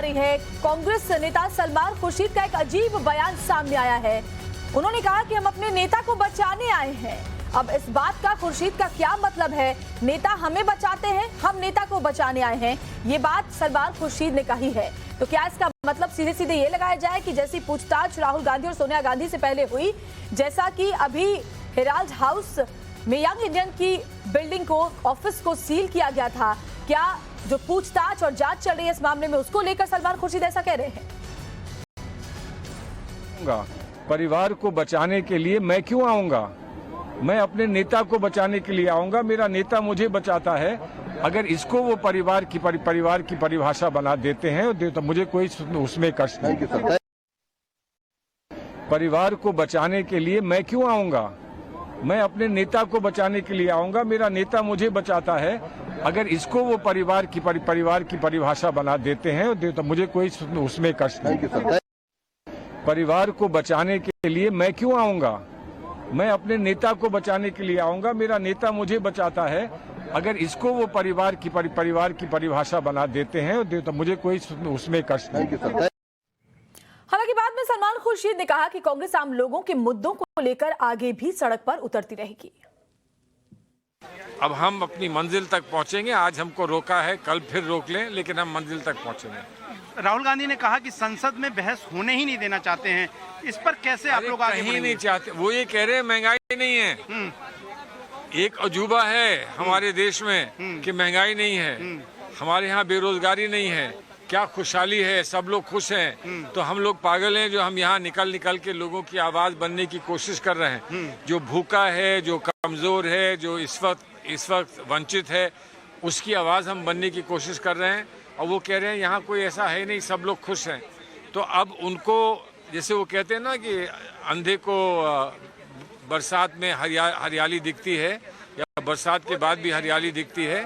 रही है। कांग्रेस नेता सलमान खुर्शीद का एक अजीब बयान सामने आया है। उन्होंने कहा कि हम अपने नेता को बचाने आए हैं। अब इस बात का खुर्शीद का क्या मतलब है? नेता हमें बचाते हैं, हम नेता को बचाने आए हैं, ये बात सलमान खुर्शीद ने कही है। तो क्या इसका मतलब सीधे सीधे ये लगाया जाए कि जैसी पूछताछ राहुल गांधी और सोनिया गांधी से पहले हुई, जैसा कि अभी हेराल्ड हाउस में यंग इंडियन की बिल्डिंग को, ऑफिस को सील किया गया था, क्या जो पूछताछ और जांच चल रही है इस मामले में उसको लेकर सलमान खुर्शीद ऐसा कह रहे हैं? परिवार को बचाने के लिए मैं क्यों आऊंगा? मैं अपने नेता को बचाने के लिए आऊंगा। मेरा नेता मुझे बचाता है। अगर इसको वो परिवार की परिभाषा बना देते हैं तो मुझे कोई उसमें कष्ट नहीं। परिवार को बचाने के लिए मैं क्यों आऊंगा? मैं अपने नेता को बचाने के लिए आऊंगा। मेरा नेता मुझे बचाता है। अगर इसको वो परिवार की परिभाषा बना देते हैं तो मुझे कोई उसमें कष्ट नहीं। परिवार को बचाने के लिए मैं क्यों आऊंगा? मैं अपने नेता को बचाने के लिए आऊंगा। मेरा नेता मुझे बचाता है। अगर इसको वो परिवार की परिभाषा बना देते हैं तो मुझे कोई उसमें कष्ट नहीं। हालांकि बाद में सलमान खुर्शीद ने कहा कि कांग्रेस आम लोगों के मुद्दों को लेकर आगे भी सड़क पर उतरती रहेगी। अब हम अपनी मंजिल तक पहुंचेंगे। आज हमको रोका है, कल फिर रोक लें, लेकिन हम मंजिल तक पहुंचेंगे। राहुल गांधी ने कहा कि संसद में बहस होने ही नहीं देना चाहते हैं। इस पर कैसे आप लोग आगे बढ़ेंगे? नहीं चाहते। वो ये कह रहे हैं महंगाई नहीं है। एक अजूबा है हमारे देश में कि महंगाई नहीं है, हमारे यहाँ बेरोजगारी नहीं है, क्या खुशहाली है, सब लोग खुश हैं। तो हम लोग पागल हैं जो हम यहाँ निकल के लोगों की आवाज बनने की कोशिश कर रहे हैं। जो भूखा है, जो कमजोर है, जो इस वक्त वंचित है, उसकी आवाज हम बनने की कोशिश कर रहे हैं। और वो कह रहे हैं यहाँ कोई ऐसा है नहीं, सब लोग खुश हैं। तो अब उनको, जैसे वो कहते हैं ना कि अंधे को बरसात में हरियाली दिखती है या बरसात के बाद भी हरियाली दिखती है,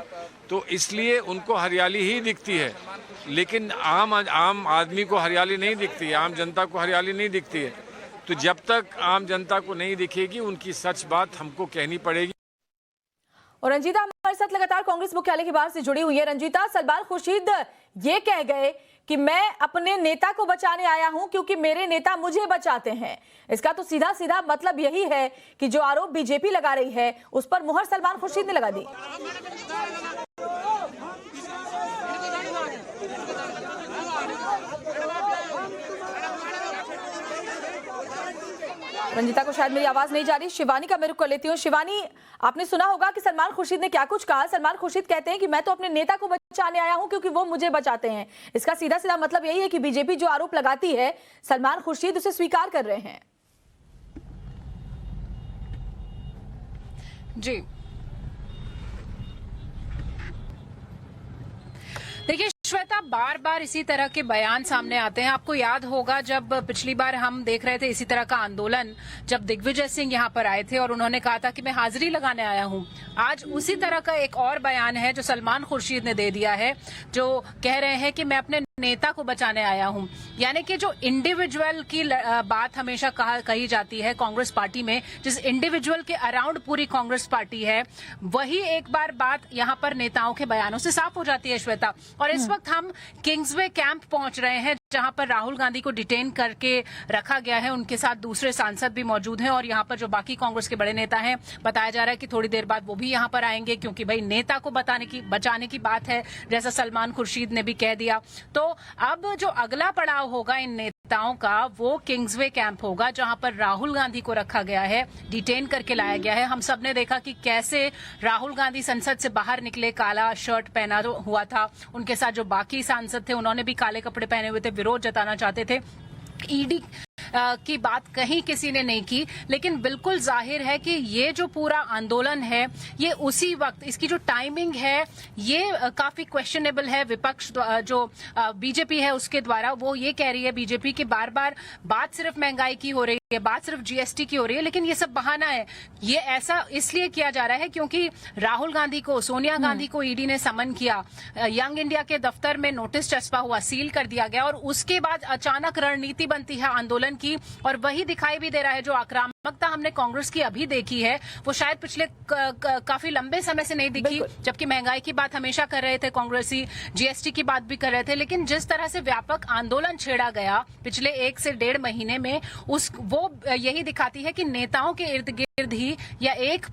तो इसलिए उनको हरियाली ही दिखती है, लेकिन आम आदमी को हरियाली नहीं दिखती है, आम जनता को हरियाली नहीं दिखती है। तो जब तक आम जनता को नहीं दिखेगी, उनकी सच बात हमको कहनी पड़ेगी। और रंजीता हमारे साथ लगातार कांग्रेस मुख्यालय के बाहर से जुड़ी हुई है। रंजीता, सलमान खुर्शीद ये कह गए कि मैं अपने नेता को बचाने आया हूं क्योंकि मेरे नेता मुझे बचाते हैं। इसका तो सीधा सीधा मतलब यही है कि जो आरोप बीजेपी लगा रही है उस पर मुहर सलमान खुर्शीद ने लगा दी। रंजीता को शायद मेरी आवाज नहीं जा रही। शिवानी का मैं रुख कर लेती हूँ। शिवानी, आपने सुना होगा कि सलमान खुर्शीद ने क्या कुछ कहा। सलमान खुर्शीद कहते हैं कि मैं तो अपने नेता को बचाने आया हूं क्योंकि वो मुझे बचाते हैं। इसका सीधा सीधा मतलब यही है कि बीजेपी जो आरोप लगाती है, सलमान खुर्शीद उसे स्वीकार कर रहे हैं। जी देखिए श्वेता, बार बार इसी तरह के बयान सामने आते हैं। आपको याद होगा जब पिछली बार हम देख रहे थे इसी तरह का आंदोलन, जब दिग्विजय सिंह यहां पर आए थे और उन्होंने कहा था कि मैं हाजिरी लगाने आया हूं। आज उसी तरह का एक और बयान है जो सलमान खुर्शीद ने दे दिया है, जो कह रहे हैं कि मैं अपने नेता को बचाने आया हूं। यानी कि जो इंडिविजुअल की बात हमेशा कही जाती है कांग्रेस पार्टी में, जिस इंडिविजुअल के अराउंड पूरी कांग्रेस पार्टी है, वही एक बार बात यहां पर नेताओं के बयानों से साफ हो जाती है श्वेता। और इस वक्त हम किंग्सवे कैंप पहुंच रहे हैं जहां पर राहुल गांधी को डिटेन करके रखा गया है। उनके साथ दूसरे सांसद भी मौजूद हैं और यहां पर जो बाकी कांग्रेस के बड़े नेता हैं, बताया जा रहा है कि थोड़ी देर बाद वो भी यहां पर आएंगे, क्योंकि भाई नेता को बचाने की बात है, जैसा सलमान खुर्शीद ने भी कह दिया। तो अब जो अगला पड़ाव होगा इन नेताओं का, वो किंग्सवे कैंप होगा जहां पर राहुल गांधी को रखा गया है, डिटेन करके लाया गया है। हम सबने देखा कि कैसे राहुल गांधी संसद से बाहर निकले, काला शर्ट पहना हुआ था। उनके साथ जो बाकी सांसद थे उन्होंने भी काले कपड़े पहने हुए थे, विरोध जताना चाहते थे। ईडी की बात कहीं किसी ने नहीं की, लेकिन बिल्कुल जाहिर है कि ये जो पूरा आंदोलन है, ये उसी वक्त, इसकी जो टाइमिंग है ये काफी क्वेश्चनेबल है। विपक्ष जो बीजेपी है उसके द्वारा वो ये कह रही है बीजेपी की बार बार बात सिर्फ महंगाई की हो रही है, बात सिर्फ जीएसटी की हो रही है, लेकिन ये सब बहाना है। ये ऐसा इसलिए किया जा रहा है क्योंकि राहुल गांधी को, सोनिया गांधी को ईडी ने समन किया, यंग इंडिया के दफ्तर में नोटिस चस्पा हुआ, सील कर दिया गया और उसके बाद अचानक रणनीति बनती है आंदोलन की, और वही दिखाई भी दे रहा है जो आक्रामक आक्रामकता हमने कांग्रेस की अभी देखी है वो शायद पिछले काफी लंबे समय से नहीं दिखी, जबकि महंगाई की बात हमेशा कर रहे थे कांग्रेसी, जीएसटी की बात भी कर रहे थे, लेकिन जिस तरह से व्यापक आंदोलन छेड़ा गया पिछले 1 से 1.5 महीने में वो यही दिखाती है कि नेताओं के इर्द गिर्द ही या एक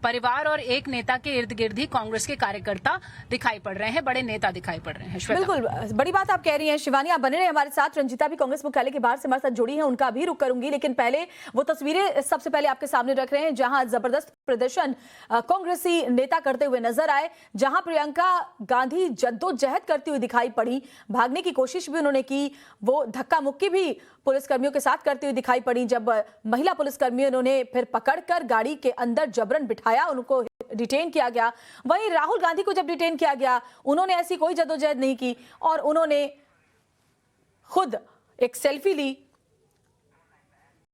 परिवार और एक नेता के इर्द गिर्द ही कांग्रेस के कार्यकर्ता दिखाई पड़ रहे हैं, बड़े नेता दिखाई पड़ रहे हैं। श्वेता, बिल्कुल बड़ी बात आप कह रही हैं शिवानी, आप बने रहे हमारे साथ। रंजीता भी कांग्रेस मुख्यालय के बाहर से हमारे साथ जुड़ी है, उनका भी रुख करूंगी, लेकिन पहले वो तस्वीरें सबसे पहले आपके सामने रख रहे हैं जहां जबरदस्त प्रदर्शन कांग्रेसी नेता करते हुए नजर आए, जहां प्रियंका गांधी जद्दोजहद करती हुई दिखाई पड़ी, भागने की कोशिश भी उन्होंने की, वो धक्का मुक्की भी पुलिसकर्मियों के साथ करती हुई दिखाई पड़ी। जब महिला पुलिसकर्मियों ने फिर पकड़कर गाड़ी के अंदर जबरन बिठाया, उनको डिटेन किया गया। वहीं राहुल गांधी को जब डिटेन किया गया, उन्होंने ऐसी कोई जद्दोजहद नहीं की और उन्होंने खुद एक सेल्फी ली